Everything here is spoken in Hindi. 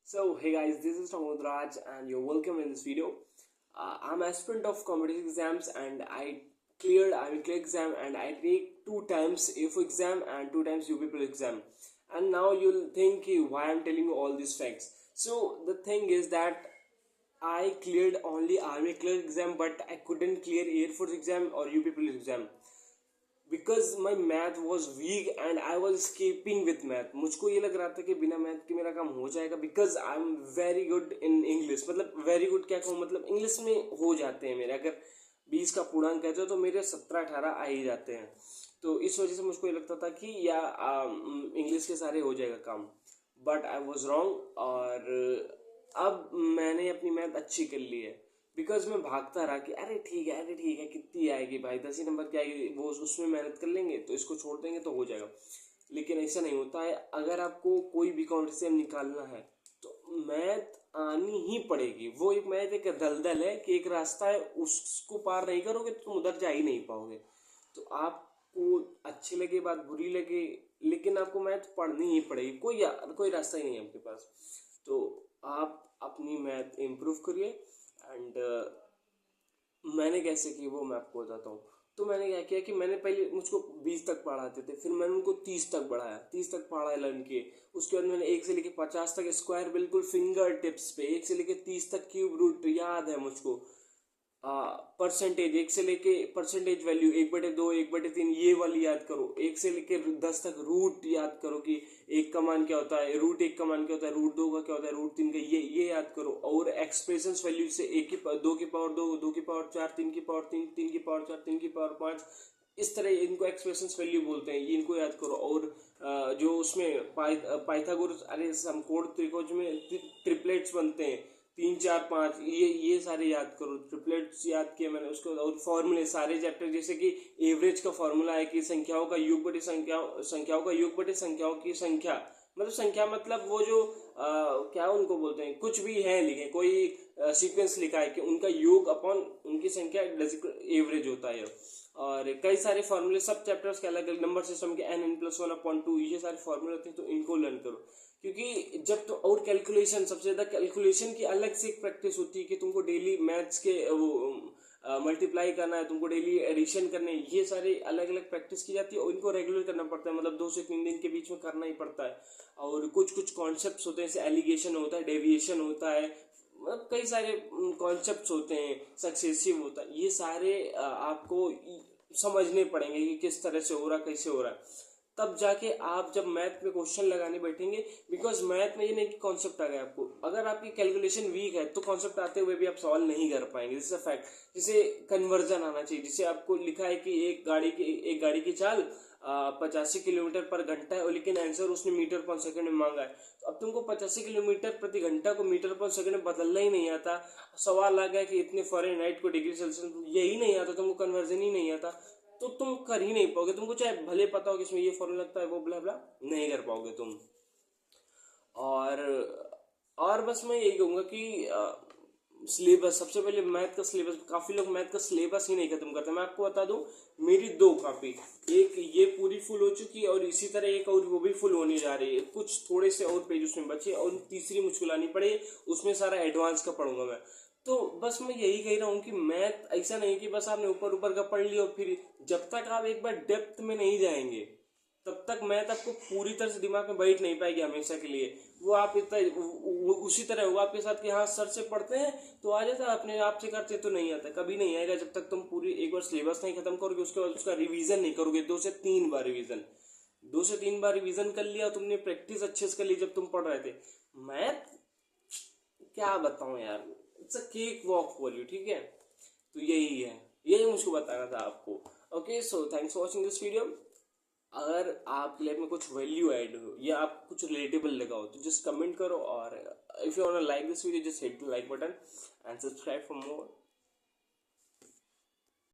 So, hey guys, this is Ramod Raj, and you're welcome in this video. I'm aspirant of competitive exams, and I'm a clear exam, and I take 2 times AFO exam and 2 times UPPL exam. And now you'll think why I'm telling you all these facts. So the thing is that I cleared only Army clear exam, but I couldn't clear Air Force exam or UPPL exam. Because my math was weak and I was skipping with math. मुझको ये लग रहा था कि बिना मैथ के मेरा काम हो जाएगा because I am very good in English. मतलब वेरी गुड क्या कहूँ, मतलब इंग्लिश में हो जाते हैं मेरे. अगर 20 का पूर्णांक कहते हो तो मेरे 17-18 आ ही जाते हैं. तो इस वजह से मुझको ये लगता था कि या इंग्लिश के सारे हो जाएगा काम. But I was wrong. और अब मैंने अपनी मैथ अच्छी कर ली है बिकॉज मैं भागता रहा कि अरे ठीक है कितनी आएगी भाई, 10 ही नंबर की आएगी, वो उसमें मेहनत कर लेंगे तो इसको छोड़ देंगे तो हो जाएगा. लेकिन ऐसा नहीं होता है. अगर आपको कोई भी कॉन्सेप्ट निकालना है तो मैथ आनी ही पड़ेगी. वो एक मैथ एक दलदल है कि एक रास्ता है, उसको पार नहीं करोगे तो तुम उधर जा ही नहीं पाओगे. तो आपको अच्छी लगे बात, बुरी लगे, लेकिन आपको मैथ पढ़नी ही पड़ेगी. कोई रास्ता ही नहीं है आपके पास. तो आप अपनी मैथ इम्प्रूव करिए. एंड मैंने कैसे की वो मैं आपको बताता हूँ. तो मैंने क्या किया कि मैंने पहले मुझको 20 तक पढ़ाते थे, फिर मैंने उनको 30 तक बढ़ाया, 30 तक पढ़ा लर्न किए. उसके बाद मैंने 1 से लेकर 50 तक स्क्वायर बिल्कुल फिंगर टिप्स पे, 1 से लेकर 30 तक क्यूब रूट याद है मुझको. परसेंटेज 1 से लेके परसेंटेज वैल्यू 1/2 1/3 ये वाली याद करो. 1 से लेके 10 तक रूट याद करो कि 1 का मान क्या होता है, रूट 1 का मान क्या होता है, रूट 2 का क्या होता है, रूट 3 का ये याद करो. और एक्सप्रेशंस वैल्यू से 2 की पावर 2, 2 की पावर 4, 3 की पावर 3, 3 की पावर 4, 3 की पावर 5, इस तरह इनको एक्सप्रेशंस वैल्यू बोलते हैं. इनको याद करो. और जो उसमें पाइथागोरस, अरे समकोण त्रिभुज में ट्रिपलेट्स बनते हैं 3 4 5, ये सारे याद करो. ट्रिपलेट्स याद किया मैंने. उसको और फॉर्मूले सारे चैप्टर, जैसे कि एवरेज का फॉर्मूला है कि संख्याओं का योग बटे संख्याओं का योग बटे संख्याओं की संख्या. मतलब संख्या मतलब वो जो क्या उनको बोलते हैं, कुछ भी है लिखे, कोई सीक्वेंस लिखा है कि उनका योग अपॉन उनकी संख्या एवरेज होता है. और कई सारे फॉर्मूले सब चैप्टर्स के अलग अलग, नंबर सिस्टम के n+1/2, ये सारे फॉर्मूले होते हैं. तो इनको लर्न करो. क्योंकि जब तो और कैलकुलेशन, सबसे ज्यादा कैलकुलेशन की अलग से एक प्रैक्टिस होती है कि तुमको डेली मैथ्स के वो मल्टीप्लाई करना है, तुमको डेली एडिशन करने, ये सारे अलग अलग प्रैक्टिस की जाती है. और इनको रेगुलर करना पड़ता है, मतलब 2 से 3 दिन के बीच में करना ही पड़ता है. और कुछ कॉन्सेप्ट्स होते हैं, जैसे एलिगेशन होता है, डेविएशन होता है, मतलब कई सारे कॉन्सेप्ट्स होते हैं, सक्सेसिव होता है. ये सारे आपको समझने पड़ेंगे कि किस तरह से हो रहा, कैसे हो रहा है. तब जाके आप जब मैथ में क्वेश्चन लगाने बैठेंगे, बिकॉज मैथ में ये नहीं कि कॉन्सेप्ट आ गया आपको, अगर आपकी कैलकुलेशन वीक है तो कॉन्सेप्ट आते हुए भी आप सॉल्व नहीं कर पाएंगे. This is a fact. जैसे कन्वर्जन आना चाहिए. जैसे आपको लिखा है कि एक गाड़ी की चाल 85 किलोमीटर पर घंटा है, लेकिन आंसर उसने मीटर पर सेकंड में मांगा है. तो अब तुमको 85 किलोमीटर प्रति घंटा को मीटर पर सेकंड में बदलना ही नहीं आता. सवाल आ गया कि इतने फ़ारेनहाइट को डिग्री सेल्सियस, यही नहीं आता तुमको, कन्वर्जन ही नहीं आता, तो तुम कर ही नहीं पाओगे. तुमको चाहे भले पता हो कि इसमें ये फॉर्मूला लगता है, वो ब्ला ब्ला, नहीं कर पाओगे तुम. और बस मैं यही कहूँगा कि सिलेबस, सबसे पहले मैथ का सिलेबस. काफ़ी लोग मैथ का सिलेबस ही नहीं खत्म करते. मैं आपको बता दूं, मेरी 2 कॉपी, एक ये पूरी फुल हो चुकी है और इसी तरह एक और वो भी फुल होने जा रही है. कुछ थोड़े से और पेज उसमें बचे और तीसरी मुझको लानी पड़े, उसमें सारा एडवांस का पढ़ूंगा मैं. तो बस मैं यही कह रहा हूँ कि मैथ ऐसा नहीं कि बस आपने ऊपर ऊपर का पढ़ लिया और फिर जब तक आप एक बार डेप्थ में नहीं जाएंगे तब तक मैथ आपको पूरी तरह से दिमाग में बैठ नहीं पाएगी हमेशा के लिए. वो आप इतना उसी तरह होगा आपके साथ कि हाँ सर से पढ़ते हैं तो आ जाता है, अपने आप से करते तो नहीं आता, कभी नहीं आएगा जब तक तुम पूरी एक बार सिलेबस नहीं खत्म करोगे. उसके बाद उसका रिवीजन नहीं करोगे. 2 से 3 बार रिवीजन कर लिया, तुमने प्रैक्टिस अच्छे से कर ली जब तुम पढ़ रहे थे. मैथ क्या बताऊं यार, it's a cake walk for you. ठीक है, तो यही मुझको बताना था आपको. Okay, so thanks for watching this video. अगर आपकी लाइफ में कुछ वैल्यू ऐड हो या आप कुछ रिलेटेबल लगा हो तो जस्ट कमेंट करो. और if you want to like this video, just hit the like button and subscribe for more.